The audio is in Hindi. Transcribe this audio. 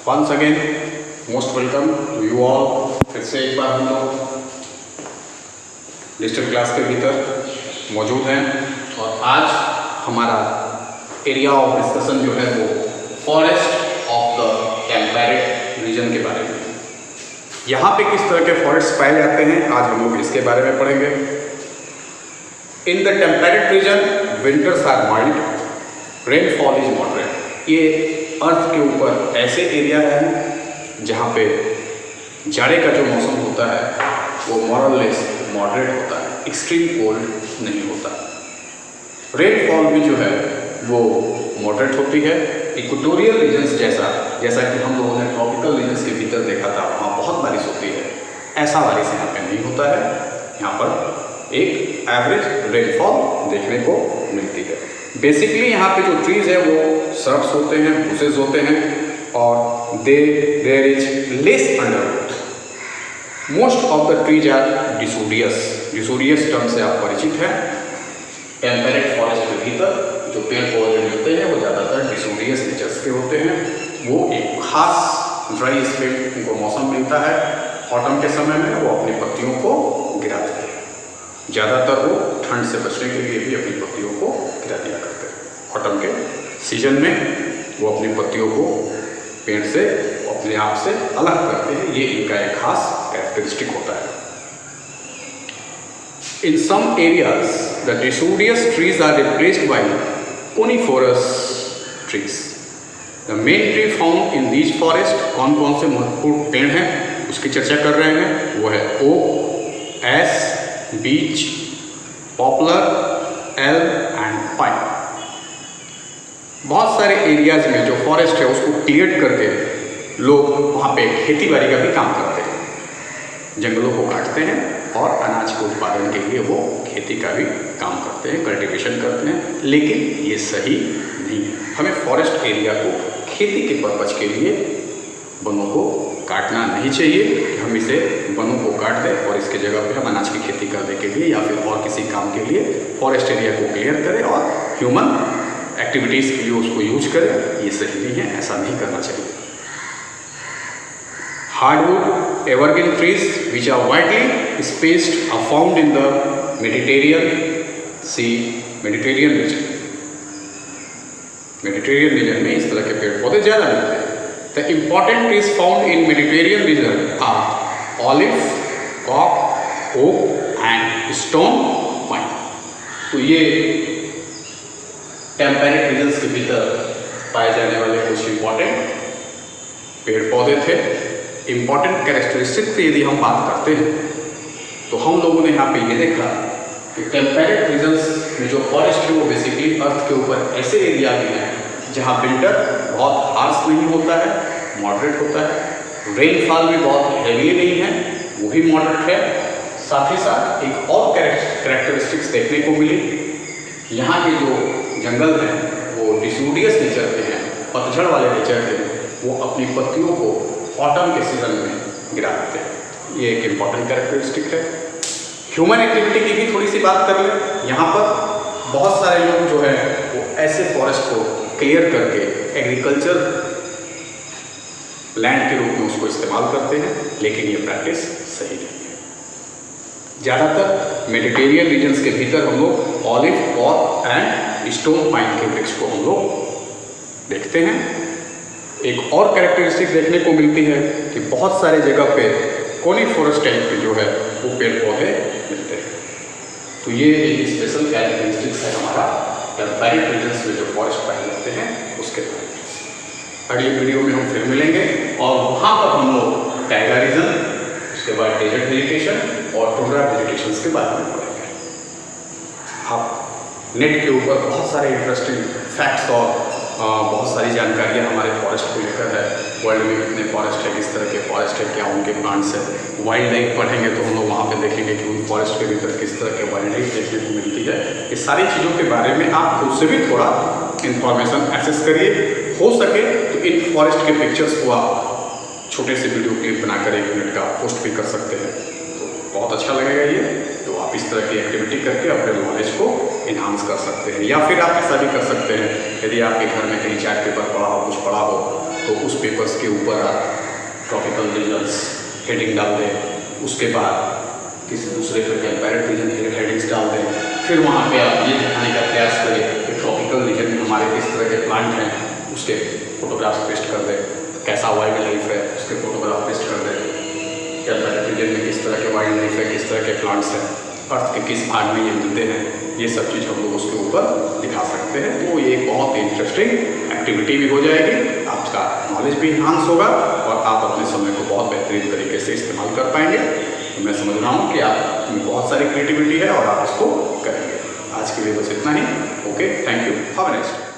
Once again most welcome to you all. फिर से एक बार हम लोग डिजिटल क्लास के भीतर मौजूद हैं और आज हमारा एरिया ऑफ डिस्कशन जो है वो forest of the temperate reason के बारे में। यहाँ पे किस तरह के फॉरेस्ट पाए जाते हैं आज हम लोग इसके बारे में पढ़ेंगे। In the temperate region winters are mild, rainfall is moderate. ये अर्थ के ऊपर ऐसे एरिया हैं जहाँ पे जाड़े का जो मौसम होता है वो मॉरलेस मॉडरेट होता है, एक्सट्रीम कोल्ड नहीं होता। रेनफॉल भी जो है वो मॉडरेट होती है। इक्वेटोरियल रीजन्स जैसा कि हम लोगों ने ट्रॉपिकल रीजन्स के भीतर देखा था, वहाँ बहुत बारिश होती है, ऐसा बारिश यहाँ पे नहीं होता है। यहाँ पर एक एवरेज रेनफॉल देखने को मिलती है। बेसिकली यहाँ पे जो ट्रीज है वो सर्ब्स होते हैं, बुशेस होते हैं और there is less underwood. Most of the trees are deciduous. Deciduous term से आप परिचित हैं। टेम्परेट फॉरेस्ट के भीतर जो पेड़ पौधे मिलते हैं वो ज़्यादातर डिसोडियस नेचर्स के होते हैं। वो एक खास ड्राई स्पेल उनको मौसम मिलता है, ऑटम के समय में वो अपनी पत्तियों को गिराते हैं। ज़्यादातर वो ठंड से बचने के लिए भी अपनी पत्तियों को गिरा दिया करते हैं। ऑटम के सीजन में वो अपनी पत्तियों को पेड़ से अपने आप से अलग करते हैं। ये इनका एक खास कैरेक्टरिस्टिक होता है। In some areas, the deciduous trees are replaced by coniferous trees. The main tree found in these forests, कौन कौन से महत्वपूर्ण पेड़ हैं उसकी चर्चा कर रहे हैं। वो है oak, ash, beech, poplar, elm and pine. बहुत सारे एरियाज में जो फॉरेस्ट है उसको क्लियर करके लोग वहाँ पे खेती बाड़ी का भी काम करते हैं, जंगलों को काटते हैं और अनाज के उत्पादन के लिए वो खेती का भी काम करते हैं, कल्टीवेशन करते हैं। लेकिन ये सही नहीं है। हमें फॉरेस्ट एरिया को खेती के पर्पज के लिए वनों को काटना नहीं चाहिए। हम इसे वनों को काट दें और इसके जगह पे हम अनाज की खेती करने के लिए या फिर और किसी काम के लिए फॉरेस्ट एरिया को क्लियर करें और ह्यूमन एक्टिविटीज़ के लिए उसको यूज करें। ये सही नहीं है, ऐसा नहीं करना चाहिए। Hardwood evergreen trees which are widely spaced are found in the Mediterranean Sea, Mediterranean region. Mediterranean region में इस तरह के पेड़ पौधे ज़्यादा मिलते हैं। The important trees found in Mediterranean region are olive, cork, oak and stone pine. तो ये टेम्परेट रीजन्स के भीतर पाए जाने वाले कुछ इम्पॉर्टेंट पेड़ पौधे थे। इम्पॉर्टेंट कैरेक्टरिस्टिक से यदि हम बात करते हैं तो हम लोगों ने यहाँ पे ये देखा कि टेम्परेट रीजन्स में जो फॉरेस्ट है वो बेसिकली अर्थ के ऊपर ऐसे एरिया भी हैं जहाँ विंटर बहुत हार्श नहीं होता है, मॉडरेट होता है। रेनफॉल भी बहुत हैवी नहीं है, वो भी मॉडरेट है। साथ ही साथ एक और कैरेक्टरिस्टिक्स देखने को मिली, यहाँ के जो जंगल हैं वो डिसोडियस नेचर के हैं, पतझड़ वाले नेचर के हैं। वो अपनी पत्तियों को ऑटम के सीजन में गिरा देते हैं। ये एक इम्पॉर्टेंट कैरेक्टरिस्टिक है। ह्यूमन एक्टिविटी की भी थोड़ी सी बात कर लें। यहाँ पर बहुत सारे लोग जो है वो ऐसे फॉरेस्ट को क्लियर करके एग्रीकल्चर लैंड के रूप में उसको इस्तेमाल करते हैं, लेकिन ये प्रैक्टिस सही नहीं है। ज़्यादातर मेडिटेरियन रीजन्स के भीतर हम लोग olive, cork and stone pine के वृक्ष को हम लोग देखते हैं। एक और कैरेक्टरिस्टिक देखने को मिलती है कि बहुत सारे जगह पे कोनिफोरस टाइप के जो है वो पेड़ पौधे मिलते हैं। तो ये एक स्पेशल कैरेक्टरिस्टिक्स है हमारा टेम्परेट रीजन्स में जो फॉरेस्ट पाए जाते हैं उसके बारे में। अगली वीडियो में हम फिर मिलेंगे और वहाँ पर हम लोग टाइगर रीजन, उसके बाद डेजर्ट वेजिटेशन और टुंड्रा वेजिटेशन के बारे में पढ़ेंगे। आप नेट के ऊपर बहुत सारे इंटरेस्टिंग फैक्ट्स और बहुत सारी जानकारियाँ हमारे फॉरेस्ट को लेकर है। वर्ल्ड में कितने फॉरेस्ट है, किस तरह के फॉरेस्ट है, क्या उनके प्लांट्स है। वाइल्ड लाइफ पढ़ेंगे तो हम लोग वहाँ पे देखेंगे कि उन फॉरेस्ट के भीतर किस तरह के वाइल्ड लाइफ देखने को मिलती है। इस सारी चीज़ों के बारे में आप खुद से भी थोड़ा इन्फॉर्मेशन एक्सेस करिए। हो सके तो इन फॉरेस्ट के पिक्चर्स को आप छोटे से वीडियो क्लिप बनाकर 1 मिनट का पोस्ट भी कर सकते हैं, तो बहुत अच्छा लगेगा ये। तो आप इस तरह की एक्टिविटी करके अपने नॉलेज को इन्हांस कर सकते हैं। या फिर आप ऐसा भी कर सकते हैं, यदि आपके घर में कहीं चार्ट पेपर पड़ा हो, कुछ पड़ा हो, तो उस पेपर्स के ऊपर आप ट्रॉपिकल रीजन्स हेडिंग डाल दें, उसके बाद किसी दूसरे पे टेम्परेट रीजन हेडिंग्स डाल दें, फिर वहाँ पे आप ये दिखाने का प्रयास करें कि ट्रॉपिकल रीजन में हमारे किस तरह के प्लांट हैं, उसके फोटोग्राफ्स पेस्ट कर दें, कैसा वाइल्ड लाइफ है उसके फोटोग्राफ पेस्ट कर दें, टेम्परेट रीजन में किस तरह के वाइल्ड लाइफ है, किस तरह के प्लांट्स हैं, अर्थ के किस भाग में ये मिलते हैं, ये सब चीज़ हम लोग उसके ऊपर दिखा सकते हैं। तो ये एक बहुत इंटरेस्टिंग एक्टिविटी भी हो जाएगी, आपका नॉलेज भी इन्हांस होगा और आप अपने समय को बहुत बेहतरीन तरीके से इस्तेमाल कर पाएंगे। तो मैं समझ रहा हूँ कि आप में बहुत सारी क्रिएटिविटी है और आप इसको करेंगे। आज के लिए बस इतना ही। Okay, thank you, have a nice day.